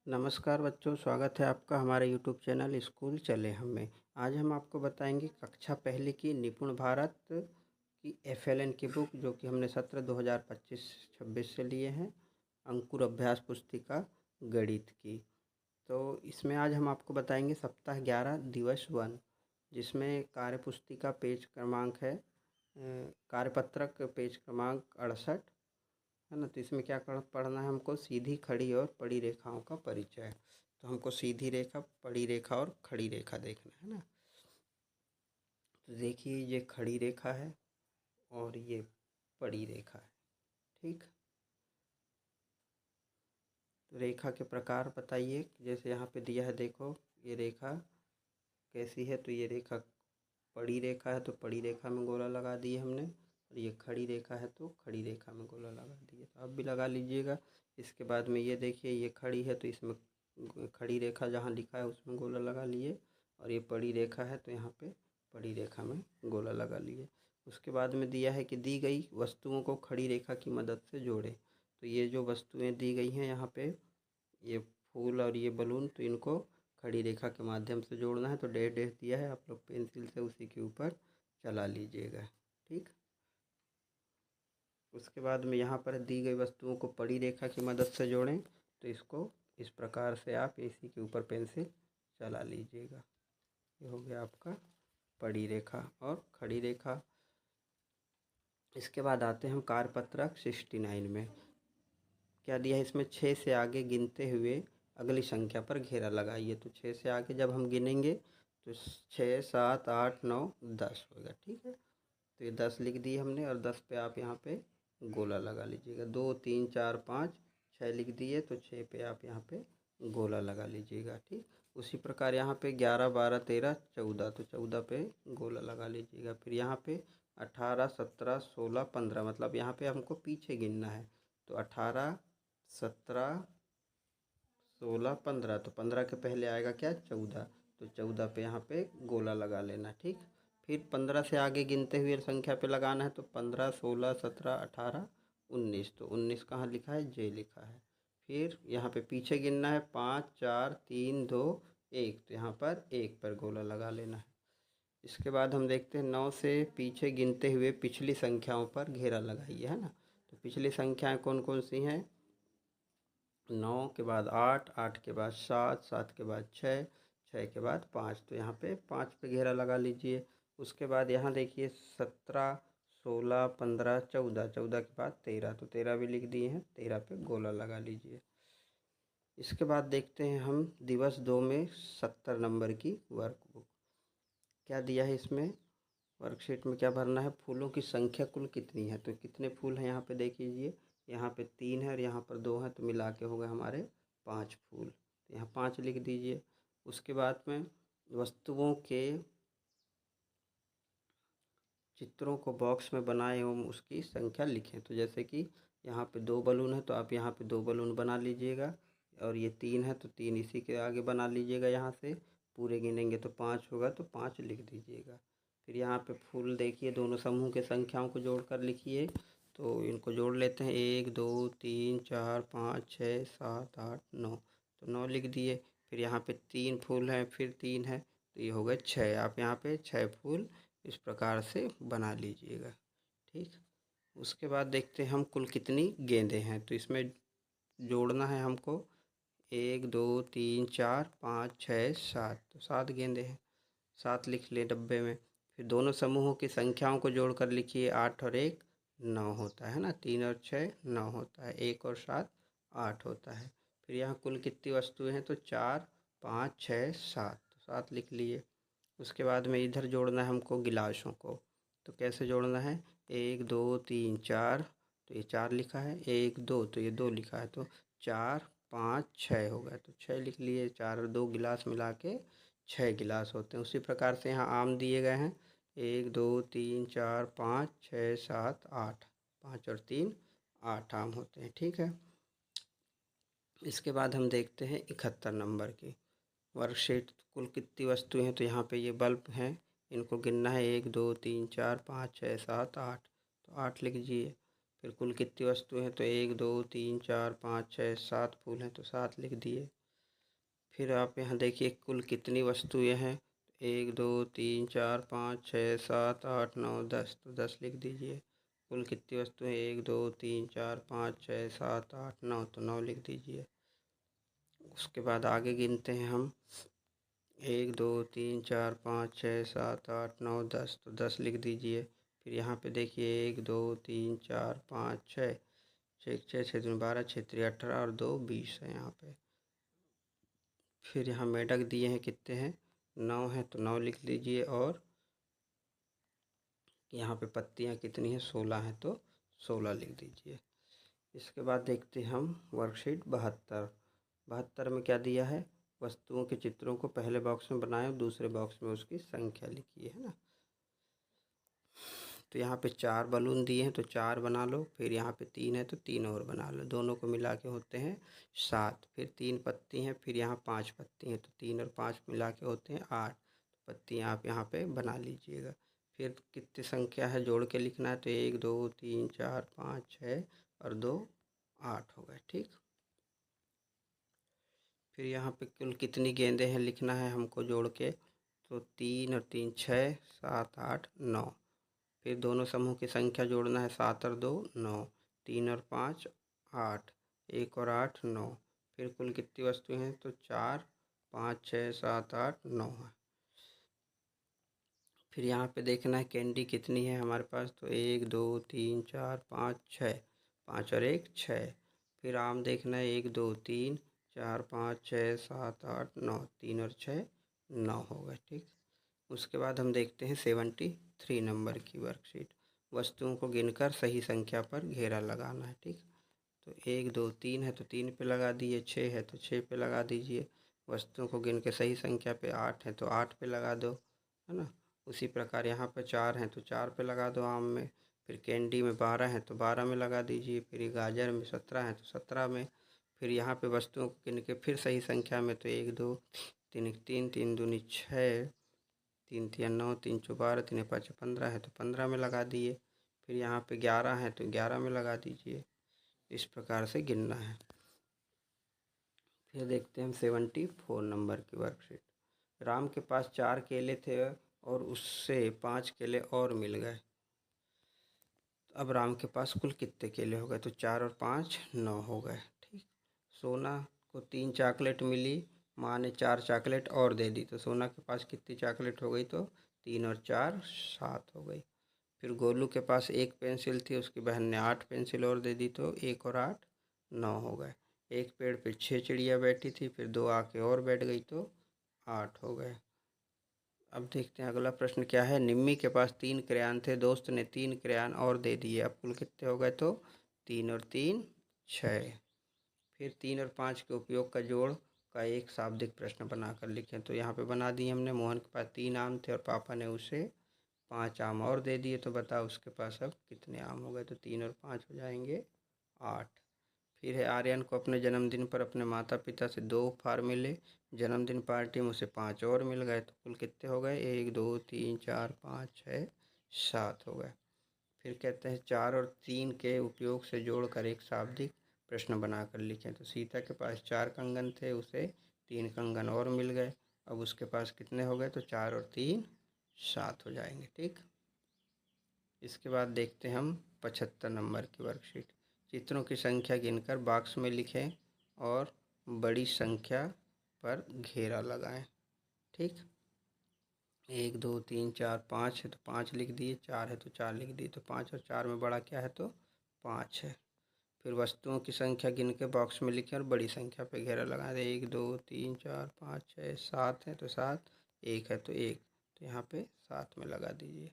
नमस्कार बच्चों, स्वागत है आपका हमारे यूट्यूब चैनल स्कूल चले हम में। आज हम आपको बताएंगे कक्षा पहली की निपुण भारत की एफएलएन की बुक, जो कि हमने सत्र 2025-26 से लिए हैं, अंकुर अभ्यास पुस्तिका गणित की। तो इसमें आज हम आपको बताएंगे सप्ताह 11 दिवस 1, जिसमें कार्य पुस्तिका पेज क्रमांक है कार्यपत्रक पेज क्रमांक 68 है ना। तो इसमें क्या पढ़ना है हमको, सीधी, खड़ी और पड़ी रेखाओं का परिचय। तो हमको सीधी रेखा, पड़ी रेखा और खड़ी रेखा देखना है ना। तो देखिए, ये खड़ी रेखा है और ये पड़ी रेखा है, ठीक। तो रेखा के प्रकार बताइए। जैसे यहाँ पे दिया है, देखो ये रेखा कैसी है। तो ये रेखा पड़ी रेखा है, तो पड़ी रेखा में गोला लगा दिए हमने, और ये खड़ी रेखा है तो खड़ी रेखा में गोला लगा दिए। तो आप भी लगा लीजिएगा। इसके बाद में ये देखिए, ये खड़ी है तो इसमें खड़ी रेखा जहाँ लिखा है उसमें गोला लगा लिए, और ये पड़ी रेखा है तो यहाँ पे पड़ी रेखा में गोला लगा लिए। उसके बाद में दिया है कि दी गई वस्तुओं को खड़ी रेखा की मदद से जोड़े। तो ये जो वस्तुएं दी गई हैं यहाँ पे, ये फूल और ये बलून, तो इनको खड़ी रेखा के माध्यम से जोड़ना है। तो डैश डैश दिया है, आप लोग पेंसिल से उसी के ऊपर चला लीजिएगा, ठीक। उसके बाद में यहाँ पर दी गई वस्तुओं को पड़ी रेखा की मदद से जोड़ें। तो इसको इस प्रकार से आप इसी के ऊपर पेंसिल चला लीजिएगा। ये हो गया आपका पड़ी रेखा और खड़ी रेखा। इसके बाद आते हैं हम कार्यपत्रक 69 में। क्या दिया है इसमें, 6 से आगे गिनते हुए अगली संख्या पर घेरा लगाइए। तो 6 से आगे जब हम गिनेंगे तो 6, 7, 8, 9, 10 होगा, ठीक है। तो ये 10 लिख दिए हमने, और 10 पे आप यहाँ पे गोला लगा लीजिएगा। 2, 3, 4, 5, 6 लिख दिए, तो 6 पे आप यहाँ पे गोला लगा लीजिएगा, ठीक। उसी प्रकार यहाँ पे 11, 12, 13, 14, तो 14 पे गोला लगा लीजिएगा। फिर यहाँ पे 18, 17, 16, 15, मतलब यहाँ पे हमको पीछे गिनना है। तो 18, 17, 16, 15, तो 15 के पहले आएगा क्या, 14। तो 14 पे यहाँ पे गोला लगा लेना, ठीक। फिर 15 से आगे गिनते हुए संख्या पे लगाना है। तो 15, 16, 17, 18, 19, तो 19 कहाँ लिखा है, जे लिखा है। फिर यहाँ पे पीछे गिनना है, 5, 4, 3, 2, 1, तो यहाँ पर 1 पर गोला लगा लेना है। इसके बाद हम देखते हैं 9 से पीछे गिनते हुए पिछली संख्याओं पर घेरा लगाइए, है ना। तो पिछली संख्याएं कौन कौन सी हैं, 9 के बाद 8, 8 के बाद 7, 7 के बाद 6, 6 के बाद 5, तो यहाँ पे 5 पे घेरा लगा लीजिए। उसके बाद यहाँ देखिए 17, 16, 15, 14, 14 के बाद 13, तो 13 भी लिख दिए हैं, 13 पे गोला लगा लीजिए। इसके बाद देखते हैं हम दिवस 2 में 70 नंबर की वर्कबुक। क्या दिया है इसमें, वर्कशीट में क्या भरना है, फूलों की संख्या कुल कितनी है। तो कितने फूल हैं यहाँ पे देख लीजिए, यहाँ पे 3 है और यहाँ पर 2 है, तो मिला के हो गए हमारे 5 फूल। तो यहाँ 5 लिख दीजिए। उसके बाद में वस्तुओं के चित्रों को बॉक्स में बनाएं एवं उसकी संख्या लिखें। तो जैसे कि यहाँ पे 2 बलून है, तो आप यहाँ पे 2 बलून बना लीजिएगा, और ये 3 है तो 3 इसी के आगे बना लीजिएगा। यहाँ से पूरे गिनेंगे तो 5 होगा, तो 5 लिख दीजिएगा। फिर यहाँ पे फूल देखिए, दोनों समूह के संख्याओं को जोड़कर लिखिए। तो इनको जोड़ लेते हैं, 1, 2, 3, 4, 5, 6, 7, 8, 9, तो 9 लिख दिए। फिर यहाँ पे 3 फूल हैं, फिर 3 है, तो ये हो गए 6। आप यहाँ पे 6 फूल इस प्रकार से बना लीजिएगा, ठीक। उसके बाद देखते हैं हम कुल कितनी गेंदें हैं। तो इसमें जोड़ना है हमको 1, 2, 3, 4, 5, 6, 7, तो 7 गेंदें हैं, 7 लिख लें डब्बे में। फिर दोनों समूहों की संख्याओं को जोड़कर लिखिए, 8 और 1 9 होता है ना, 3 और 6 9 होता है, 1 और 7 8 होता है। फिर यहाँ कुल कितनी वस्तुएं हैं, तो 4, 5, 6, 7, तो 7 लिख लिए। उसके बाद में इधर जोड़ना है हमको गिलासों को। तो कैसे जोड़ना है, 1, 2, 3, 4, तो ये 4 लिखा है, 1, 2, तो ये 2 लिखा है, तो 4, 5, 6 हो गया, तो 6 लिख लिए। 4 और 2 गिलास मिला के 6 गिलास होते हैं। उसी प्रकार से यहाँ आम दिए गए हैं, 1, 2, 3, 4, 5, 6, 7, 8, 5 और 3 8 आम होते हैं, ठीक है। इसके बाद हम देखते हैं 71 नंबर की वर्कशीट। कुल कितनी वस्तुएं हैं, तो यहाँ पे ये बल्ब हैं, इनको गिनना है, 1, 2, 3, 4, 5, 6, 7, 8, तो 8 लिख दिए। फिर कुल कितनी वस्तुएं हैं, तो 1, 2, 3, 4, 5, 6, 7 फूल हैं, तो 7 लिख दिए। फिर आप यहाँ देखिए कुल कितनी वस्तुएं हैं। 1 2 3 4 5 6 7 8 9 10, तो 10 लिख दीजिए। कुल कितनी वस्तुएं 1 2 3 4 5 6 7 8 9, तो 9 लिख दीजिए। उसके बाद आगे गिनते हैं हम। 1 2 3 4 5 6 7 8 9 10, तो 10 लिख दीजिए। फिर यहाँ पे देखिए 1 2 3 4 5 6, 6 दूनी 12, 6 3 18 और 2 20 है यहाँ पे। फिर यहाँ मेढक दिए हैं कितने हैं, 9 हैं, तो 9 लिख लीजिए। और यहाँ पे पत्तियाँ कितनी हैं, 16 हैं, तो 16 लिख दीजिए। इसके बाद देखते हैं हम वर्कशीट 72। 72 में क्या दिया है, वस्तुओं के चित्रों को पहले बॉक्स में बनाएं और दूसरे बॉक्स में उसकी संख्या लिखिए, है ना। तो यहाँ पे 4 बलून दिए हैं, तो 4 बना लो। फिर यहाँ पे 3 है, तो 3 और बना लो। दोनों को मिला के होते हैं 7। फिर 3 पत्ती हैं, फिर यहाँ 5 पत्ती हैं, तो 3 और 5 मिला के होते हैं 8 पत्तियाँ आप यहाँ पे बना लीजिएगा। फिर कितनी संख्या है जोड़ के लिखना है, तो 1 2 3 4 5 6 और 2 8 हो गए, ठीक। फिर यहाँ पे कुल कितनी गेंदें हैं लिखना है हमको जोड़ के, तो 3 और 3 6 7 8 9। फिर दोनों समूह की संख्या जोड़ना है, 7 और 2 9, 3 और 5 8, 1 और 8 9। फिर कुल कितनी वस्तुएं हैं, तो 4 5 6 7 8 9 है। फिर यहाँ पे देखना है कैंडी कितनी है हमारे पास, तो 1 2 3 4 5 6, 5 और 1 6। फिर आम देखना है 1 2 3 4 5 6 7 8 9, 3 और 6 9 हो गए, ठीक। उसके बाद हम देखते हैं 73 नंबर की वर्कशीट। वस्तुओं को गिनकर सही संख्या पर घेरा लगाना है, ठीक। तो 1 2 3 है, तो 3 पे लगा दिए। 6 है, तो 6 पे लगा दीजिए। वस्तुओं को गिन के सही संख्या पे 8 है, तो 8 पे लगा दो, है ना। उसी प्रकार यहाँ पर 4 हैं, तो 4 पे लगा दो आम में। फिर कैंडी में 12 हैं, तो 12 में लगा दीजिए। फिर गाजर में 17 हैं, तो 17 में। फिर यहाँ पे वस्तुओं को गिन के फिर सही संख्या में, तो 1 2 3 3 3 दूनी 6, 3 3 9, 3 4 12, 3 5 15 है, तो 15 में लगा दिए। फिर यहाँ पे 11 है, तो 11 में लगा दीजिए। इस प्रकार से गिनना है। फिर देखते हैं हम 74 नंबर की वर्कशीट। राम के पास 4 केले थे और उससे 5 केले और मिल गए। अब राम के पास कुल कितने केले हो गए, तो 4 और 5 9 हो गए, ठीक। सोना को 3 चॉकलेट मिली, माँ ने 4 चॉकलेट और दे दी, तो सोना के पास कितनी चॉकलेट हो गई, तो 3 और 4 7 हो गई। फिर गोलू के पास 1 पेंसिल थी, उसकी बहन ने 8 पेंसिल और दे दी, तो 1 और 8 9 हो गए। एक पेड़ पे 6 चिड़िया बैठी थी, फिर 2 आके और बैठ गई, तो 8 हो गए। अब देखते हैं अगला प्रश्न क्या है। निम्मी के पास 3 क्रेयान थे, दोस्त ने 3 क्रेयान और दे दिए। अब कुल कितने हो गए, तो 3 और 3 6। फिर 3 और 5 के उपयोग का जोड़ का एक शाब्दिक प्रश्न बनाकर लिखें। तो यहाँ पे बना दिए हमने। मोहन के पास 3 आम थे और पापा ने उसे 5 आम और दे दिए, तो बताओ उसके पास अब कितने आम हो गए, तो 3 और 5 हो जाएंगे 8। फिर है आर्यन को अपने जन्मदिन पर अपने माता पिता से 2 उपहार मिले। जन्मदिन पार्टी में उसे 5 और मिल गए, तो कुल कितने हो गए, 1 2 3 4 5 6 7 हो गए। फिर कहते हैं 4 और 3 के उपयोग से जोड़कर एक शाब्दिक प्रश्न बनाकर लिखें। तो सीता के पास 4 कंगन थे, उसे 3 कंगन और मिल गए। अब उसके पास कितने हो गए, तो 4 और 3 7 हो जाएंगे, ठीक। इसके बाद देखते हैं हम 75 नंबर की वर्कशीट। चित्रों की संख्या गिनकर बॉक्स में लिखें और बड़ी संख्या पर घेरा लगाएं, ठीक। 1 2 3 4 5 है, तो 5 लिख दिए। 4 है, तो 4 लिख दिए। तो 5 और 4 में बड़ा क्या है, तो 5 है। फिर वस्तुओं की संख्या गिन के बॉक्स में लिखें और बड़ी संख्या पर घेरा लगाएं। 1 2 3 4 5 6 7 है, तो 7। 1 है, तो 1, तो यहाँ पे 7 में लगा दीजिए।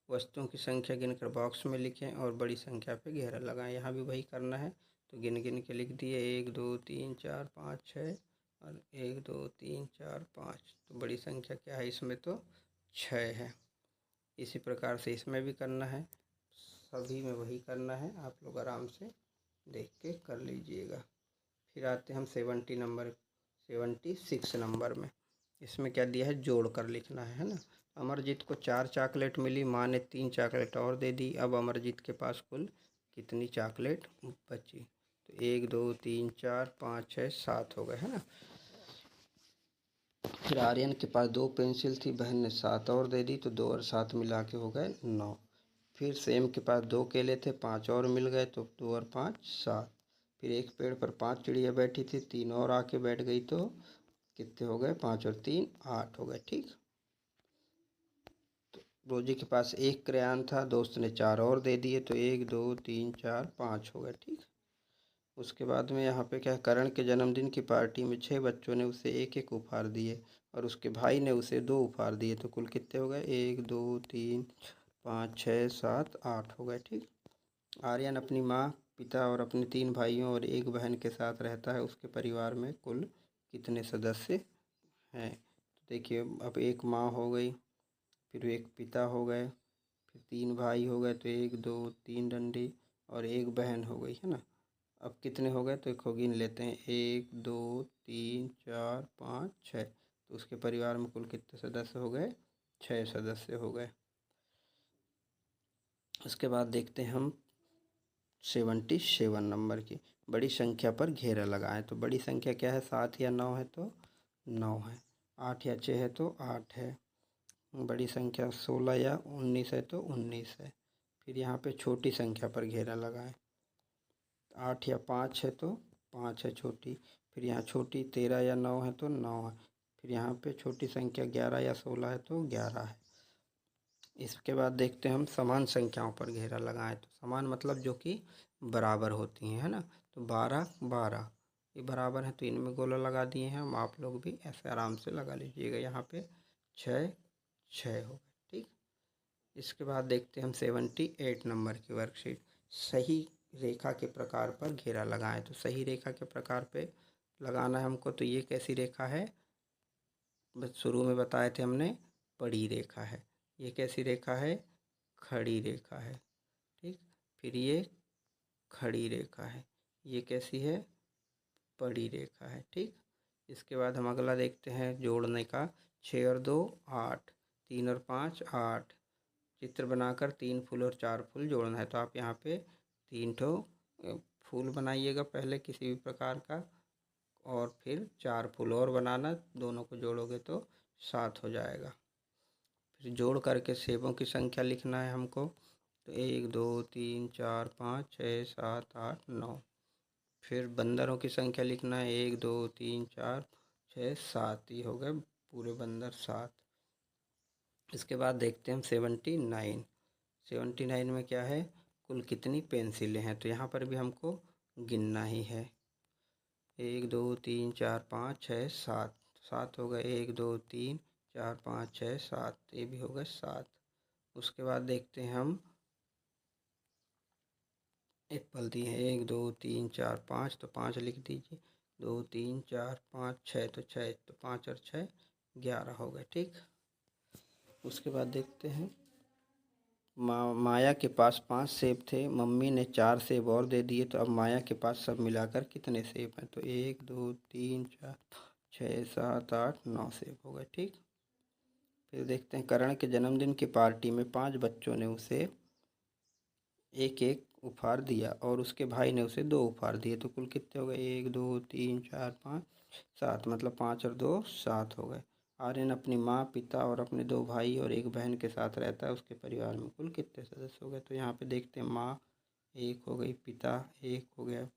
वस्तुओं की संख्या गिनकर बॉक्स में लिखें और बड़ी संख्या पे घेरा लगाएं। यहाँ भी वही करना है, तो गिन गिन के लिख दिए। 1 2 3 4 5 6 और 1 2 3 4 5। तो बड़ी संख्या क्या है इसमें, तो 6 है। इसी प्रकार से इसमें भी करना है, सभी में वही करना है। आप लोग आराम से देख के कर लीजिएगा। फिर आते हैं हम 76 नंबर में। इसमें क्या दिया है, जोड़ कर लिखना है ना। अमरजीत को 4 चॉकलेट मिली, माँ ने 3 चॉकलेट और दे दी। अब अमरजीत के पास कुल कितनी चॉकलेट बची, तो 1 2 3 4 5 6 7 हो गए, है ना। फिर आर्यन के पास 2 पेंसिल थी, बहन ने 7 और दे दी, तो 2 और 7 मिला के हो गए 9। फिर सेम के पास 2 केले थे, 5 और मिल गए, तो 2 और 5 7। फिर एक पेड़ पर 5 चिड़िया बैठी थी, 3 और आके बैठ गई, तो कितने हो गए? 5 और 3 8 हो गए। ठीक। तो रोजी के पास 1 क्रेयॉन था, दोस्त ने 4 और दे दिए, तो 1 2 3 4 5 हो गए। ठीक। उसके बाद में यहाँ पे क्या है, करण के जन्मदिन की पार्टी में 6 बच्चों ने उसे एक एक उपहार दिए और उसके भाई ने उसे 2 उपहार दिए, तो कुल कितने हो गए? 1 2 3 5 6 7 8 हो गए। ठीक। आर्यन अपनी माँ, पिता और अपने 3 भाइयों और 1 बहन के साथ रहता है। उसके परिवार में कुल कितने सदस्य हैं? तो देखिए, अब 1 माँ हो गई, फिर 1 पिता हो गए, फिर 3 भाई हो गए, तो 1 2 3 डंडी और 1 बहन हो गई, है ना। अब कितने हो गए? तो एक गिन लेते हैं, 1 2 3 4 5 6। तो उसके परिवार में कुल कितने सदस्य हो गए? 6 सदस्य हो गए। उसके बाद देखते हैं हम 77 नंबर की। बड़ी संख्या पर घेरा लगाएं। तो बड़ी संख्या क्या है? 7 या 9 है, तो 9 है। 8 या 6 है, तो 8 है। बड़ी संख्या 16 या 19 है, तो 19 है। फिर यहाँ पे छोटी संख्या पर घेरा लगाएं। 8 या 5 है, तो 5 है छोटी। फिर यहाँ छोटी 13 या 9 है, तो 9 है। फिर यहाँ पे छोटी संख्या 11 या 16 है, तो 11 है। इसके बाद देखते हैं हम समान संख्याओं पर घेरा लगाएं। तो समान मतलब जो कि बराबर होती हैं, है ना। तो 12 12 ये बराबर है, तो इनमें गोला लगा दिए हैं हम। आप लोग भी ऐसे आराम से लगा लीजिएगा। यहाँ पे 6 6 हो गए। ठीक। इसके बाद देखते हैं हम 78 नंबर की वर्कशीट। सही रेखा के प्रकार पर घेरा लगाएं। तो सही रेखा के प्रकार पे लगाना है हमको। तो ये कैसी रेखा है? बस शुरू में बताए थे हमने, पड़ी रेखा है। ये कैसी रेखा है? खड़ी रेखा है। ठीक। फिर ये खड़ी रेखा है। ये कैसी है? पड़ी रेखा है। ठीक। इसके बाद हम अगला देखते हैं जोड़ने का। 6 और 2 8, 3 और 5 8। चित्र बनाकर 3 फूल और 4 फूल जोड़ना है। तो आप यहाँ पे 3 ठो फूल बनाइएगा पहले किसी भी प्रकार का, और फिर 4 फूल और बनाना। दोनों को जोड़ोगे तो 7 हो जाएगा। फिर जोड़ करके सेबों की संख्या लिखना है हमको। तो 1 2 3 4 5 6 7 8 9। फिर बंदरों की संख्या लिखना है, 1 2 3 4 6 7। ये हो गए पूरे बंदर 7। इसके बाद देखते हैं हम 79। 79 में क्या है? कुल कितनी पेंसिलें हैं? तो यहाँ पर भी हमको गिनना ही है। 1 2 3 4 5 6 7। 7 हो गए। 1 2 3 4 5 6 7। ये भी हो गए 7। उसके बाद देखते हैं हम एप्पल दिए हैं, 1 2 3 4 5, तो 5 लिख दीजिए। 2 3 4 5 6, तो 6, तो 5 और 6 11 हो गए। ठीक। उसके बाद देखते हैं माया के पास 5 सेब थे, मम्मी ने 4 सेब और दे दिए, तो अब माया के पास सब मिलाकर कितने सेब हैं? तो 1 2 3 4 6 7 8 9 सेब हो गए। ठीक। फिर देखते हैं करण के जन्मदिन की पार्टी में 5 बच्चों ने उसे एक एक उपहार दिया और उसके भाई ने उसे 2 उपहार दिए, तो कुल कितने हो गए? 1 2 3 4 5 7, मतलब 5 और 2 7 हो गए। आर्यन अपनी माँ, पिता और अपने 2 भाई और 1 बहन के साथ रहता है। उसके परिवार में कुल कितने सदस्य हो गए? तो यहाँ पे देखते हैं, माँ 1 हो गई, पिता 1 हो गया,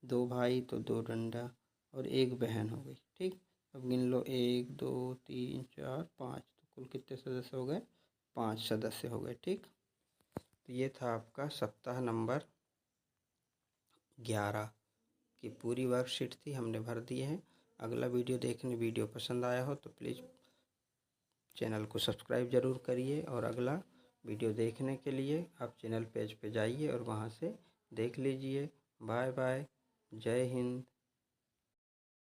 2 भाई तो 2 डंडा और 1 बहन हो गई। ठीक। अब गिन लो, 1 2 3 4 5, तो कुल कितने सदस्य हो गए? 5 सदस्य हो गए। ठीक। तो ये था आपका सप्ताह नंबर 11 की पूरी वर्कशीट थी, हमने भर दिए हैं। अगला वीडियो देखने, वीडियो पसंद आया हो तो प्लीज़ चैनल को सब्सक्राइब ज़रूर करिए, और अगला वीडियो देखने के लिए आप चैनल पेज पे जाइए और वहाँ से देख लीजिए। Bye bye. जय हिंद।